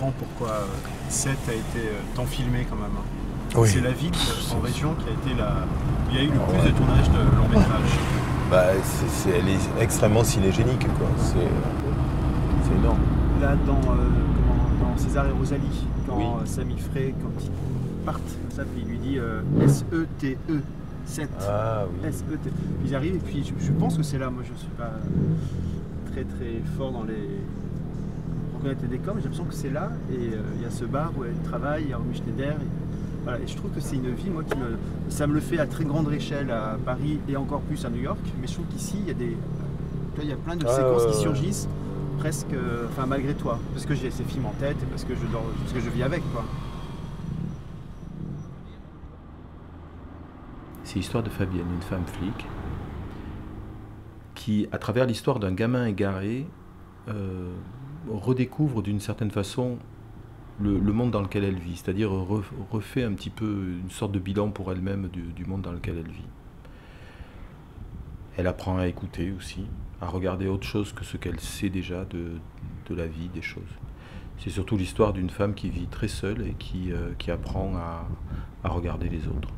comprend pourquoi Sète a été tant filmé quand même. Oui. C'est la ville en région qui a été il y a eu le plus de tournages de long métrage. Bah, elle est extrêmement cinégénique, quoi. C'est énorme. Là, dans César et Rosalie, quand Oui. Sami Frey, quand ils partent, ça, puis il lui dit S-E-T-E, 7. Ah oui. S-E-T. Ils arrivent et puis je pense que c'est là. Moi, je suis pas très très fort dans les reconnaître les décors, mais j'ai l'impression que c'est là. Et il y a ce bar où elle travaille, il y a Romy Schneider. Voilà, et je trouve que c'est une ville, moi, ça me le fait à très grande échelle à Paris et encore plus à New York. Mais je trouve qu'ici, il y a plein de séquences qui surgissent, presque, enfin malgré toi, parce que j'ai ces films en tête et parce que je vis avec, quoi. C'est l'histoire de Fabienne, une femme flic, qui, à travers l'histoire d'un gamin égaré, redécouvre d'une certaine façon le monde dans lequel elle vit, c'est-à-dire refait un petit peu une sorte de bilan pour elle-même du monde dans lequel elle vit. Elle apprend à écouter aussi, à regarder autre chose que ce qu'elle sait déjà de la vie, des choses. C'est surtout l'histoire d'une femme qui vit très seule et qui apprend à regarder les autres.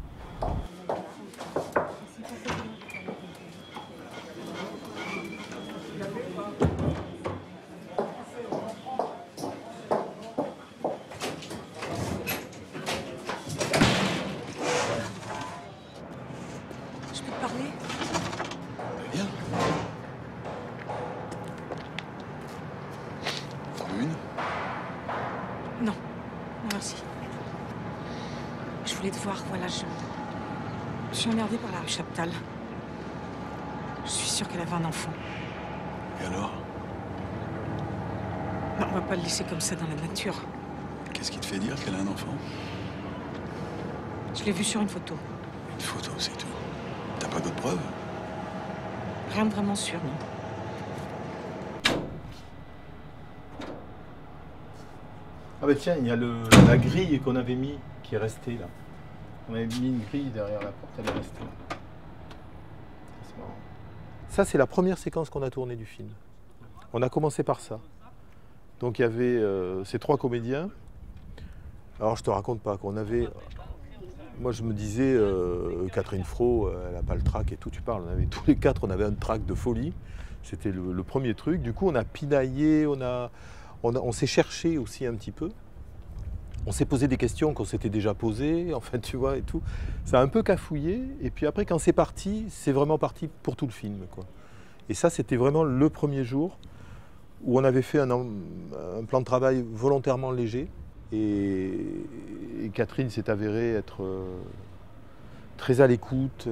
Non, merci. Je voulais te voir, voilà, je suis emmerdée par la rue Chaptal. Je suis sûre qu'elle avait un enfant. Et alors? Non, on va pas le laisser comme ça dans la nature. Qu'est-ce qui te fait dire qu'elle a un enfant? Je l'ai vu sur une photo. Une photo, c'est tout. T'as pas d'autres preuves? Rien de vraiment sûr, non. Ah bah tiens, il y a la grille qu'on avait mis qui est restée là. On avait mis une grille derrière la porte, elle est restée là. C'est marrant. Ça, c'est la première séquence qu'on a tournée du film. On a commencé par ça. Donc il y avait ces 3 comédiens. Alors je te raconte pas qu'on avait... Moi je me disais, Catherine Fro, elle n'a pas le trac et tout, tu parles. On avait, tous les 4, on avait un trac de folie. C'était le premier truc. Du coup on a pinaillé, on s'est cherché aussi un petit peu. On s'est posé des questions qu'on s'était déjà posées, en fait, tu vois, et tout. Ça a un peu cafouillé. Et puis après, quand c'est parti, c'est vraiment parti pour tout le film, quoi. Et ça, c'était vraiment le premier jour où on avait fait un plan de travail volontairement léger. Et Catherine s'est avérée être très à l'écoute,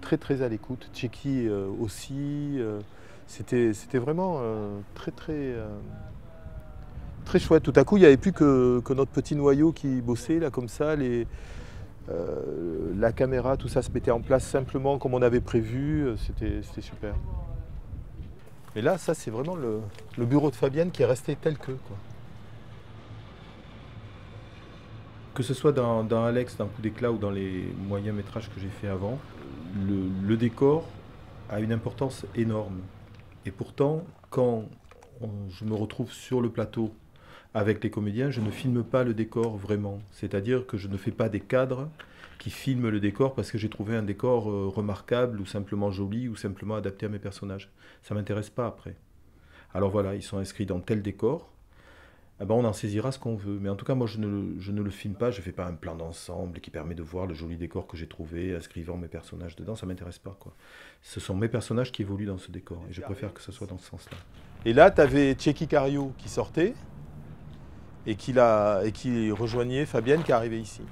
très à l'écoute. Tchéky aussi. C'était vraiment très chouette. Tout à coup, il n'y avait plus que notre petit noyau qui bossait, là, comme ça. La caméra, tout ça se mettait en place simplement comme on avait prévu. C'était super. Mais là, ça, c'est vraiment le bureau de Fabienne qui est resté tel que, quoi. Que ce soit dans Alex, dans Coup d'éclat ou dans les moyens métrages que j'ai fait avant, le décor a une importance énorme. Et pourtant, quand je me retrouve sur le plateau avec les comédiens, je ne filme pas le décor vraiment. C'est-à-dire que je ne fais pas des cadres qui filment le décor parce que j'ai trouvé un décor remarquable ou simplement joli ou simplement adapté à mes personnages. Ça ne m'intéresse pas après. Alors voilà, ils sont inscrits dans tel décor. Eh ben on en saisira ce qu'on veut. Mais en tout cas, moi, je ne le filme pas. Je ne fais pas un plan d'ensemble qui permet de voir le joli décor que j'ai trouvé, inscrivant mes personnages dedans. Ça ne m'intéresse pas, quoi. Ce sont mes personnages qui évoluent dans ce décor. Et je préfère que ce soit dans ce sens-là. Et là, tu avais Tchéky Cario qui sortait et qui rejoignait Fabienne qui arrivait ici.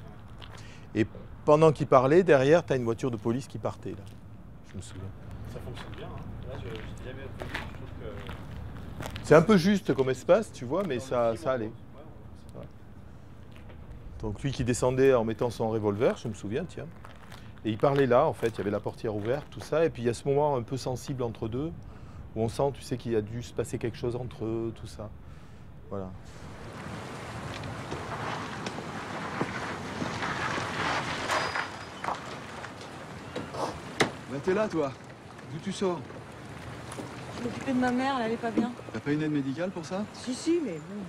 Et pendant qu'il parlait, derrière, tu as une voiture de police qui partait, là. Je me souviens. Ça fonctionne bien, hein. Là, je n'ai jamais vu. Je trouve que... C'est un peu juste comme espace, tu vois, mais ça allait. Ouais. Donc lui qui descendait en mettant son revolver, je me souviens, tiens. Et il parlait là, en fait, il y avait la portière ouverte, tout ça. Et puis il y a ce moment un peu sensible entre deux, où on sent, tu sais, qu'il a dû se passer quelque chose entre eux, tout ça. Voilà. Bah t'es là, toi. D'où tu sors? Je m'occupais de ma mère, elle allait pas bien. T'as pas une aide médicale pour ça? Si, mais bon.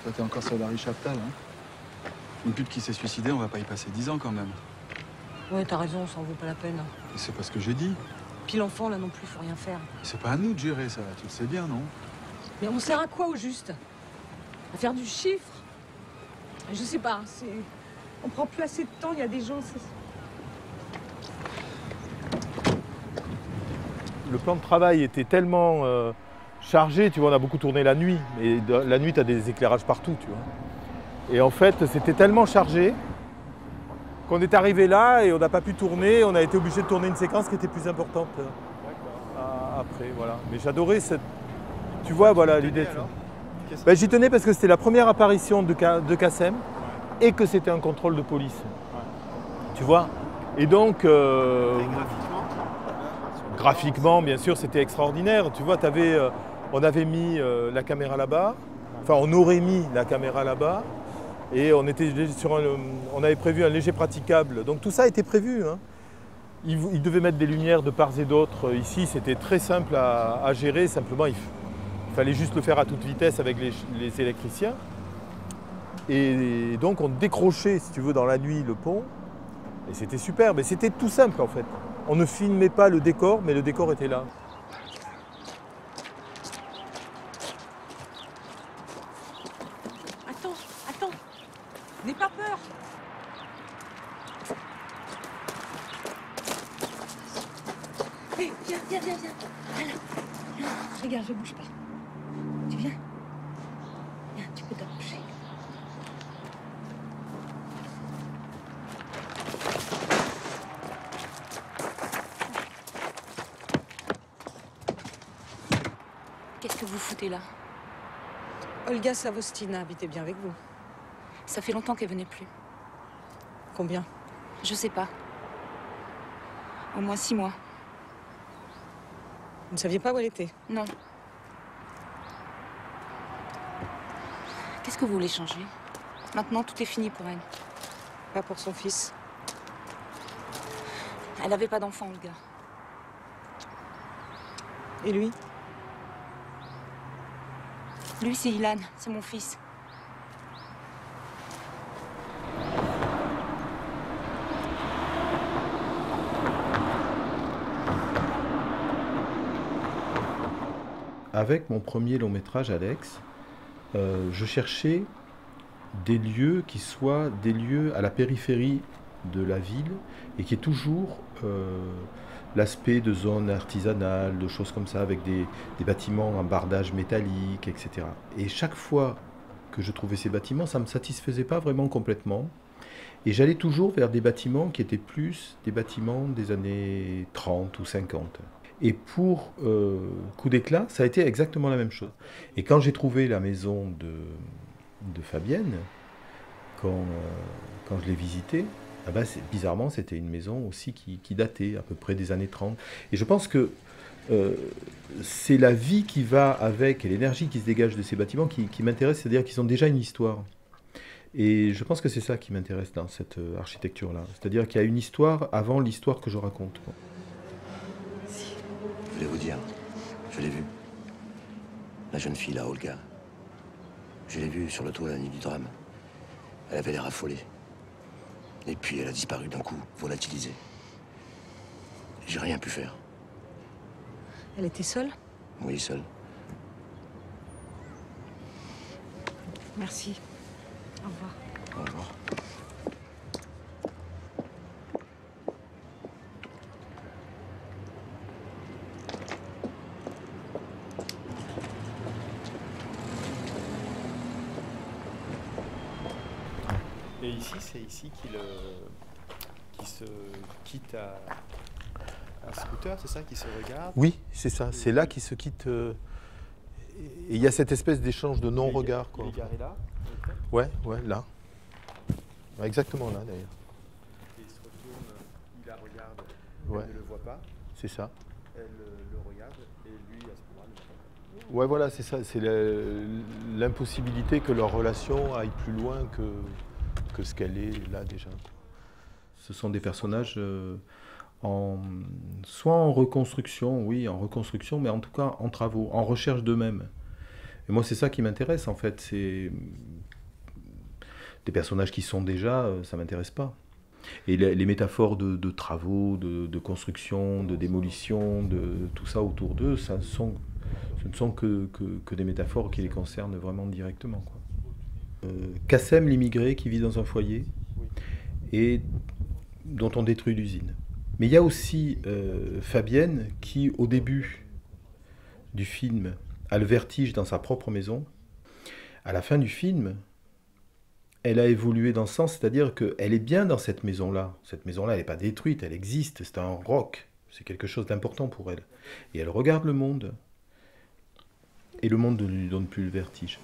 Toi, t'es encore sur la rue Chaptal, hein? Une pute qui s'est suicidée, on va pas y passer 10 ans quand même. Ouais, t'as raison, ça en vaut pas la peine. Et c'est pas ce que j'ai dit. Puis l'enfant, là non plus, faut rien faire. C'est pas à nous de gérer ça, tu le sais bien, non? Mais on sert à quoi au juste? À faire du chiffre? Je sais pas, c'est... On prend plus assez de temps, il y a des gens... Le plan de travail était tellement chargé, tu vois, on a beaucoup tourné la nuit. Et la nuit, tu as des éclairages partout, tu vois. Et en fait, c'était tellement chargé qu'on est arrivé là et on n'a pas pu tourner. On a été obligé de tourner une séquence qui était plus importante après, voilà. Mais j'adorais cette... Tu vois, voilà l'idée. Ben, j'y tenais parce que c'était la première apparition de Kassem et que c'était un contrôle de police. Tu vois. Et donc... graphiquement, bien sûr, c'était extraordinaire. Tu vois, on avait mis la caméra là-bas. Enfin, on aurait mis la caméra là-bas. Et on avait prévu un léger praticable. Donc tout ça était prévu, hein. Ils devaient mettre des lumières de part et d'autre. Ici, c'était très simple à gérer. Simplement, il fallait juste le faire à toute vitesse avec les électriciens. Et donc, on décrochait, si tu veux, dans la nuit, le pont. Et c'était super. Mais c'était tout simple, en fait. On ne filmait pas le décor, mais le décor était là. Attends, n'aie pas peur. Hé, viens. Voilà. Regarde, je bouge pas. Tu viens? Viens, tu peux t'approcher. Qu'est-ce que vous foutez là? Olga Savostina habitait bien avec vous. Ça fait longtemps qu'elle venait plus. Combien? Je sais pas. Au moins 6 mois. Vous ne saviez pas où elle était? Non. Qu'est-ce que vous voulez changer? Maintenant, tout est fini pour elle. Pas pour son fils. Elle n'avait pas d'enfant, Olga. Et lui? Lui, c'est Ilan, c'est mon fils. Avec mon premier long métrage, Alex, je cherchais des lieux qui soient des lieux à la périphérie de la ville et qui aient toujours l'aspect de zones artisanales, de choses comme ça, avec des bâtiments en bardage métallique, etc. Et chaque fois que je trouvais ces bâtiments, ça ne me satisfaisait pas vraiment complètement. Et j'allais toujours vers des bâtiments qui étaient plus des bâtiments des années 30 ou 50. Et pour Coup d'éclat, ça a été exactement la même chose. Et quand j'ai trouvé la maison de Fabienne, quand je l'ai visitée, ah ben bizarrement, c'était une maison aussi qui datait à peu près des années 30. Et je pense que c'est la vie qui va avec et l'énergie qui se dégage de ces bâtiments qui m'intéresse, c'est-à-dire qu'ils ont déjà une histoire. Et je pense que c'est ça qui m'intéresse dans cette architecture-là. C'est-à-dire qu'il y a une histoire avant l'histoire que je raconte. Je voulais vous dire, je l'ai vue. La jeune fille là, Olga. Je l'ai vue sur le toit la nuit du drame. Elle avait l'air affolée. Et puis elle a disparu d'un coup, volatilisée. J'ai rien pu faire. Elle était seule? Oui, seule. Merci. Au revoir. Au revoir. Et ici, c'est ici qu'il se quitte à scooter, c'est ça, qui se regarde? Oui, c'est ça. C'est là qu'ils se quittent. Et il y a cette espèce d'échange de non-regard. Il est garé là? Ouais, là. Ouais, exactement là, d'ailleurs. Et il se retourne, il la regarde, Ouais. elle ne le voit pas, C'est ça. elle le regarde, et lui, à ce moment-là, ne le voit pas. Ouais, voilà, c'est ça. C'est l'impossibilité que leur relation aille plus loin que ce qu'elle est là déjà. Ce sont des personnages soit en reconstruction, mais en tout cas en travaux, en recherche d'eux-mêmes. Et moi, c'est ça qui m'intéresse, en fait. des personnages qui sont déjà, ça ne m'intéresse pas. Et les métaphores de travaux, de construction, de démolition, de tout ça autour d'eux, ce ne sont que des métaphores qui les concernent vraiment directement, quoi. Kassem, l'immigré qui vit dans un foyer et dont on détruit l'usine. Mais il y a aussi Fabienne qui, au début du film, a le vertige dans sa propre maison. À la fin du film, elle a évolué dans ce sens, c'est-à-dire qu'elle est bien dans cette maison-là. Cette maison-là, elle n'est pas détruite, elle existe, c'est un roc, c'est quelque chose d'important pour elle. Et elle regarde le monde, et le monde ne lui donne plus le vertige.